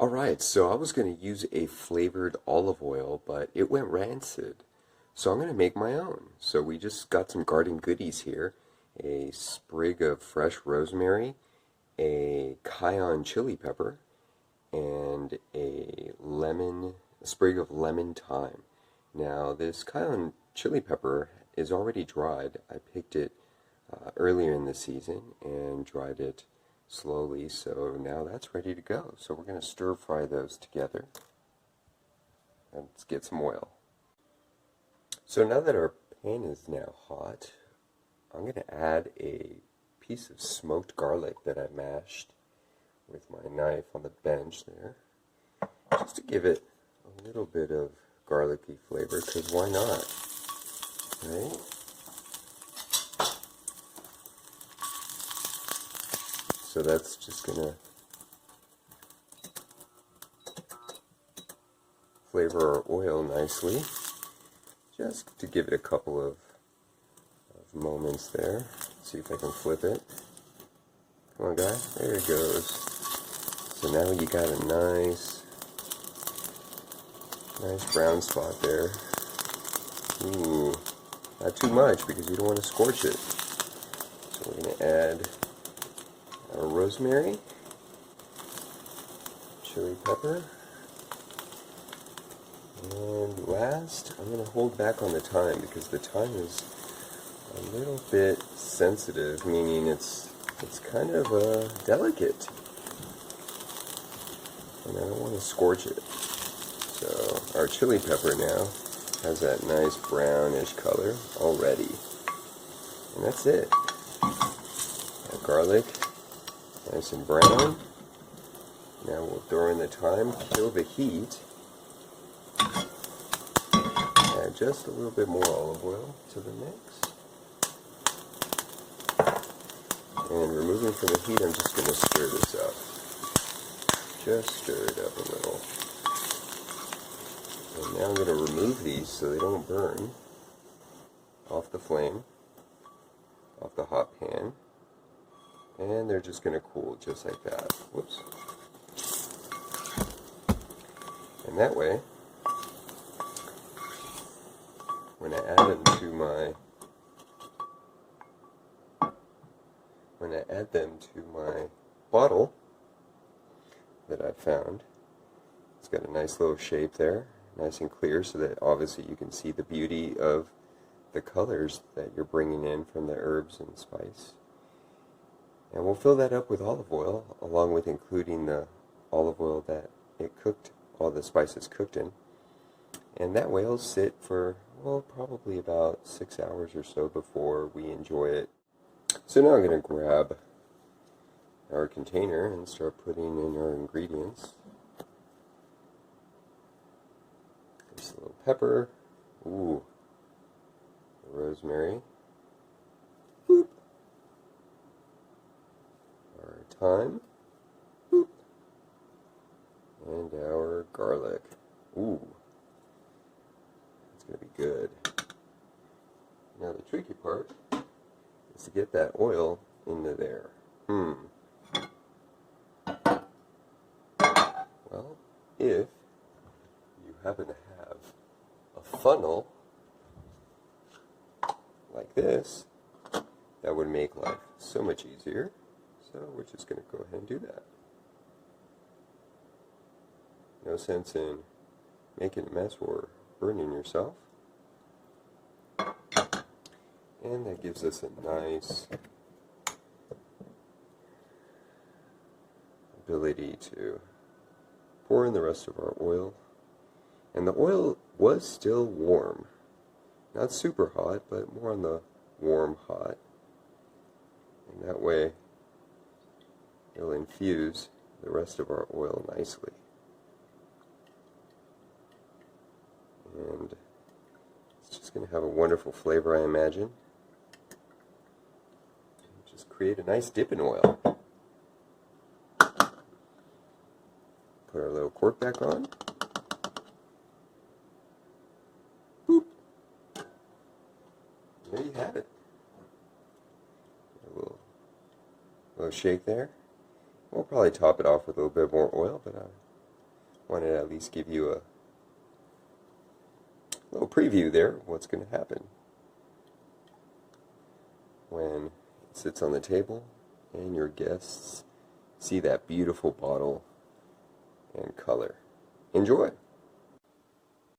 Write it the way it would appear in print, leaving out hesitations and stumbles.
Alright, so I was going to use a flavored olive oil, but it went rancid. So I'm going to make my own. So we just got some garden goodies here. A sprig of fresh rosemary, a cayenne chili pepper, and a sprig of lemon thyme. Now this cayenne chili pepper is already dried. I picked it earlier in the season and dried it slowly, so now that's ready to go. So we're going to stir fry those together. Let's get some oil. So now that our pan is now hot, I'm going to add a piece of smoked garlic that I mashed with my knife on the bench there, just to give it a little bit of garlicky flavor, because why not, right? So that's just going to flavor our oil nicely, just to give it a couple of moments there. See if I can flip it. Come on, guy. There it goes. So now you got a nice brown spot there. Ooh, not too much because you don't want to scorch it. So we're going to add our rosemary, chili pepper, and last, I'm going to hold back on the thyme because the thyme is a little bit sensitive, meaning it's kind of delicate, and I don't want to scorch it. So our chili pepper now has that nice brownish color already, and that's it. Our garlic, nice and brown. Now we'll throw in the thyme, kill the heat, add just a little bit more olive oil to the mix. And removing from the heat, I'm just going to stir this up. Just stir it up a little. And now I'm going to remove these so they don't burn off the flame, off the hot pan. And they're just going to cool just like that. Whoops. And that way, when I add them to my bottle that I've found, it's got a nice little shape there, nice and clear, so that obviously you can see the beauty of the colors that you're bringing in from the herbs and spice. And we'll fill that up with olive oil, along with including the olive oil that it cooked, all the spices cooked in. And that way it'll sit for, well, probably about 6 hours or so before we enjoy it. So now I'm going to grab our container and start putting in our ingredients. Just a little pepper, ooh, rosemary, boop, our thyme, boop, and our garlic. Ooh, it's going to be good. Now the tricky part is to get that oil into there. Well, if you happen to have a funnel like this, that would make life so much easier. So we're just going to go ahead and do that. No sense in making a mess or burning yourself. And that gives us a nice ability to pour in the rest of our oil. And the oil was still warm. Not super hot, but more on the warm hot. And that way it'll infuse the rest of our oil nicely. And it's just going to have a wonderful flavor, I imagine. Just create a nice dip in oil. Put our little cork back on. Boop. There you have it. A little shake there. We'll probably top it off with a little bit more oil, but wanted to at least give you a little preview there of what's going to happen when it sits on the table and your guests see that beautiful bottle and color. Enjoy!